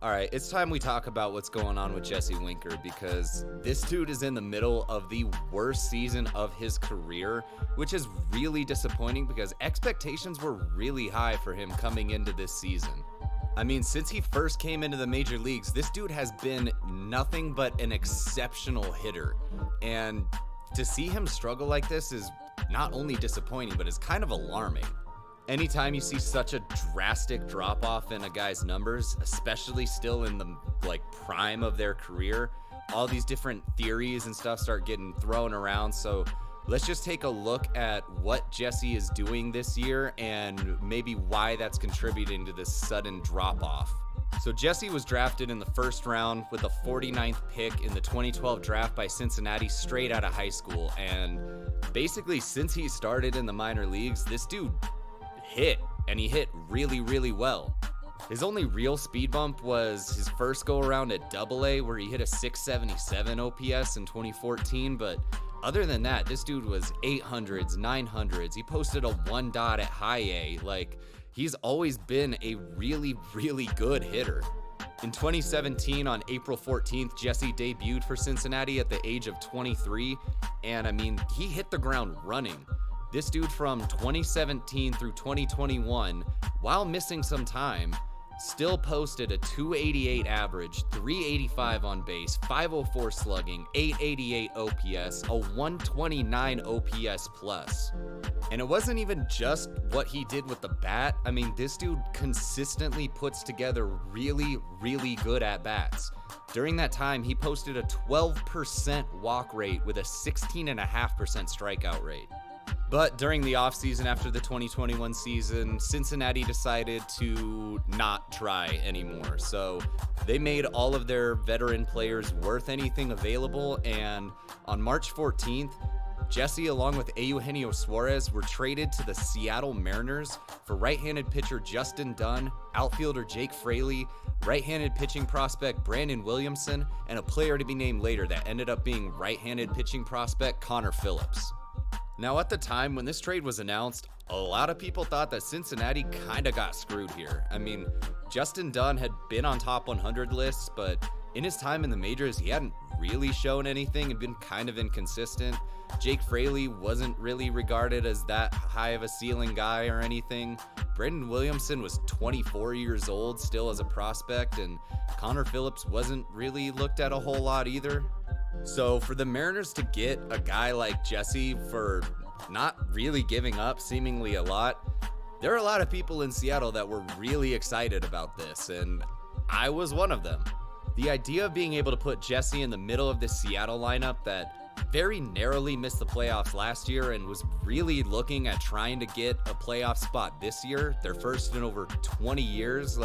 All right, it's time we talk about what's going on with Jesse Winker, because this dude is in the middle of the worst season of his career, which is really disappointing because expectations were really high for him coming into this season. I mean, since he first came into the major leagues, this dude has been nothing but an exceptional hitter. And to see him struggle like this is not only disappointing, but is kind of alarming. Anytime you see such a drastic drop-off in a guy's numbers, especially still in the prime of their career, all these different theories and stuff start getting thrown around. So let's just take a look at what Jesse is doing this year and maybe why that's contributing to this sudden drop-off. So Jesse was drafted in the first round with the 49th pick in the 2012 draft by Cincinnati straight out of high school. And basically since he started in the minor leagues, this dude hit, and he hit really, really well. His only real speed bump was his first go around at AA, where he hit a 677 OPS in 2014, but other than that, this dude was 800s, 900s. He posted a 1 dot at high A. He's always been a really, really good hitter. In 2017, on April 14th, Jesse debuted for Cincinnati at the age of 23, and he hit the ground running. This dude from 2017 through 2021, while missing some time, still posted a 288 average, 385 on base, 504 slugging, 888 OPS, a 129 OPS plus. And it wasn't even just what he did with the bat. This dude consistently puts together really, really good at-bats. During that time, he posted a 12% walk rate with a 16.5% strikeout rate. But during the offseason after the 2021 season, Cincinnati decided to not try anymore. So they made all of their veteran players worth anything available, and on March 14th, Jesse, along with Eugenio Suarez, were traded to the Seattle Mariners for right-handed pitcher Justin Dunn, outfielder Jake Fraley, right-handed pitching prospect Brandon Williamson, and a player to be named later that ended up being right-handed pitching prospect Connor Phillips. Now, at the time when this trade was announced, a lot of people thought that Cincinnati kind of got screwed here. Justin Dunn had been on top 100 lists, but in his time in the majors, he hadn't really shown anything and been kind of inconsistent. Jake Fraley wasn't really regarded as that high of a ceiling guy or anything. Brandon Williamson was 24 years old still as a prospect, and Connor Phillips wasn't really looked at a whole lot either. So for the Mariners to get a guy like Jesse for not really giving up seemingly a lot, there are a lot of people in Seattle that were really excited about this, and I was one of them. The idea of being able to put Jesse in the middle of this Seattle lineup that very narrowly missed the playoffs last year and was really looking at trying to get a playoff spot this year, their first in over 20 years,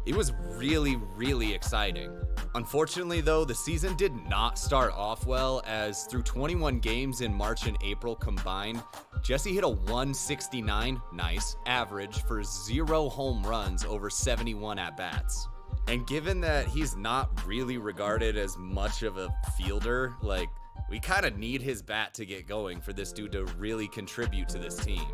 it was really, really exciting. Unfortunately, though, the season did not start off well, as through 21 games in March and April combined, Jesse hit a 169, nice, average for 0 home runs over 71 at-bats. And given that he's not really regarded as much of a fielder, we kind of need his bat to get going for this dude to really contribute to this team.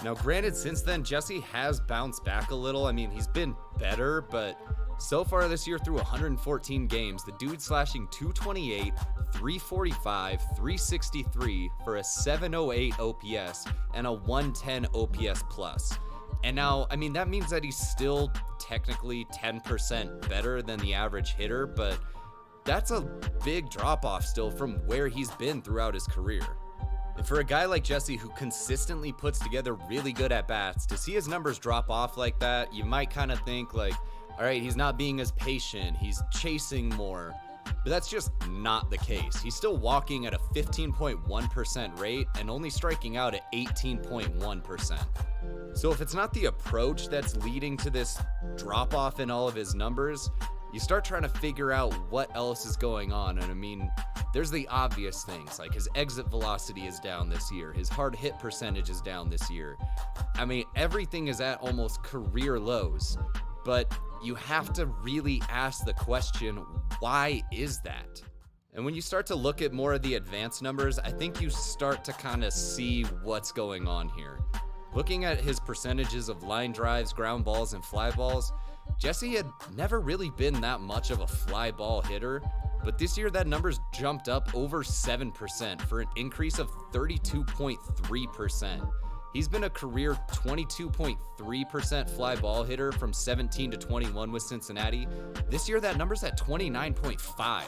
Now, granted, since then, Jesse has bounced back a little. He's been better, but so far this year through 114 games, the dude's slashing 228, 345, 363 for a 708 OPS and a 110 OPS plus. And now, that means that he's still technically 10% better than the average hitter, but that's a big drop-off still from where he's been throughout his career. And for a guy like Jesse who consistently puts together really good at-bats, to see his numbers drop off like that, you might kind of think all right, he's not being as patient, he's chasing more. But that's just not the case. He's still walking at a 15.1% rate and only striking out at 18.1%. So if it's not the approach that's leading to this drop-off in all of his numbers, you start trying to figure out what else is going on. And there's the obvious things, like his exit velocity is down this year, his hard hit percentage is down this year. Everything is at almost career lows. But you have to really ask the question, why is that? And when you start to look at more of the advanced numbers, I think you start to kind of see what's going on here. Looking at his percentages of line drives, ground balls, and fly balls, Jesse had never really been that much of a fly ball hitter, but this year that number's jumped up over 7% for an increase of 32.3%. He's been a career 22.3% fly ball hitter from 17 to 21 with Cincinnati. This year that number's at 29.5.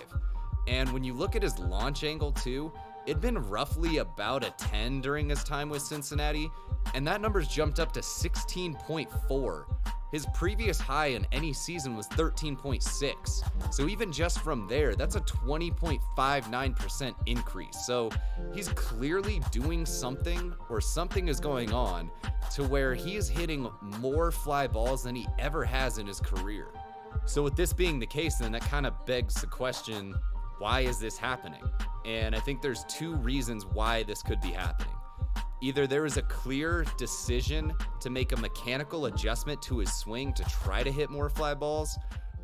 And when you look at his launch angle too, it'd been roughly about a 10 during his time with Cincinnati, and that number's jumped up to 16.4. His previous high in any season was 13.6. So even just from there, that's a 20.59% increase. So he's clearly doing something, or something is going on, to where he is hitting more fly balls than he ever has in his career. So with this being the case, then that kind of begs the question, why is this happening? And I think there's two reasons why this could be happening. Either there is a clear decision to make a mechanical adjustment to his swing to try to hit more fly balls,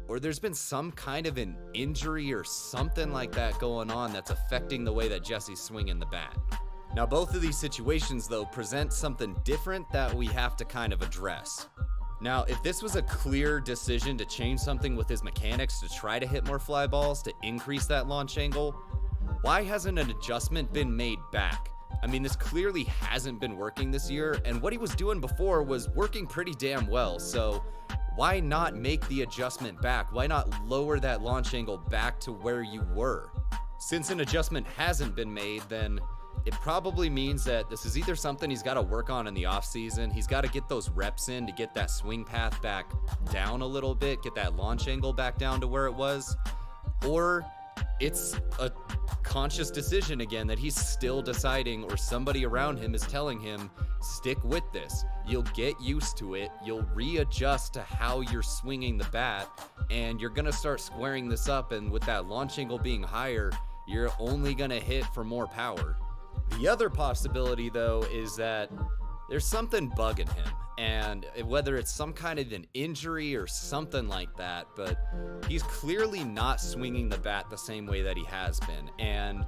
or there's been some kind of an injury or something like that going on that's affecting the way that Jesse's swinging the bat. Now, both of these situations, though, present something different that we have to kind of address. Now, if this was a clear decision to change something with his mechanics to try to hit more fly balls to increase that launch angle, why hasn't an adjustment been made back? I mean, this clearly hasn't been working this year, and what he was doing before was working pretty damn well, so why not make the adjustment back? Why not lower that launch angle back to where you were? Since an adjustment hasn't been made, then it probably means that this is either something he's got to work on in the offseason, he's got to get those reps in to get that swing path back down a little bit, get that launch angle back down to where it was, or it's a conscious decision again that he's still deciding, or somebody around him is telling him, stick with this. You'll get used to it. You'll readjust to how you're swinging the bat, and you're going to start squaring this up. And with that launch angle being higher, you're only going to hit for more power. The other possibility, though, is that there's something bugging him. And whether it's some kind of an injury or something like that, but he's clearly not swinging the bat the same way that he has been. And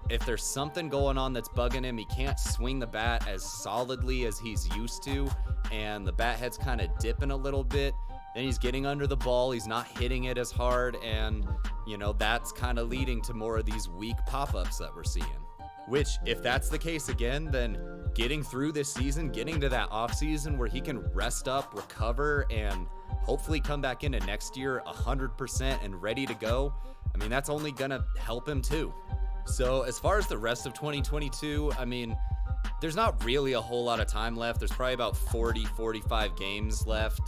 if there's something going on that's bugging him, he can't swing the bat as solidly as he's used to, and the bat head's kind of dipping a little bit, then he's getting under the ball, he's not hitting it as hard, and, that's kind of leading to more of these weak pop-ups that we're seeing. Which, if that's the case again, then getting through this season, getting to that offseason where he can rest up, recover, and hopefully come back into next year 100% and ready to go, I mean, that's only going to help him too. So as far as the rest of 2022, I mean, there's not really a whole lot of time left. There's probably about 45 games left.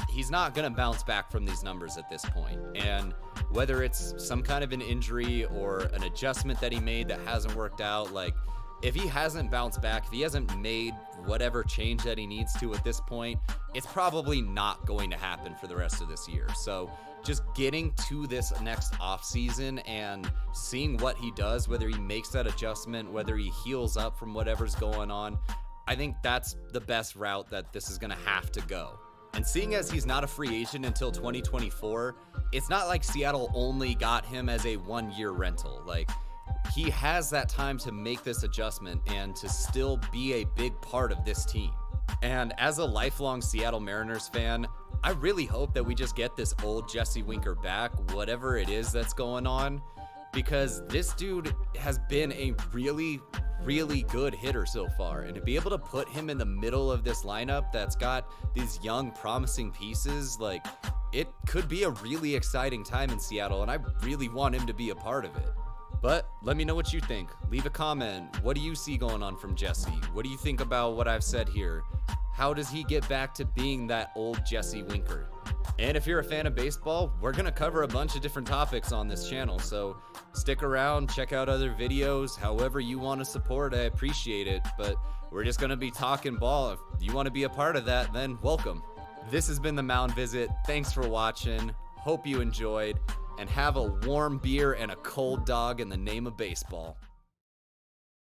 He's not going to bounce back from these numbers at this point. And whether it's some kind of an injury or an adjustment that he made that hasn't worked out, like, if he hasn't bounced back, if he hasn't made whatever change that he needs to at this point, it's probably not going to happen for the rest of this year. So just getting to this next offseason and seeing what he does, whether he makes that adjustment, whether he heals up from whatever's going on, I think that's the best route that this is going to have to go. And seeing as he's not a free agent until 2024, it's not like Seattle only got him as a one-year rental. Like, he has that time to make this adjustment and to still be a big part of this team. And as a lifelong Seattle Mariners fan, I really hope that we just get this old Jesse Winker back, whatever it is that's going on, because this dude has been a really good hitter so far. And to be able to put him in the middle of this lineup that's got these young, promising pieces, like, it could be a really exciting time in Seattle, and I really want him to be a part of it. But let me know what you think. Leave a comment. What do you see going on from Jesse? What do you think about what I've said here? How does he get back to being that old Jesse Winker? And if you're a fan of baseball, we're going to cover a bunch of different topics on this channel. So stick around, check out other videos, however you want to support. I appreciate it. But we're just going to be talking ball. If you want to be a part of that, then welcome. This has been the Mound Visit. Thanks for watching. Hope you enjoyed. And have a warm beer and a cold dog in the name of baseball.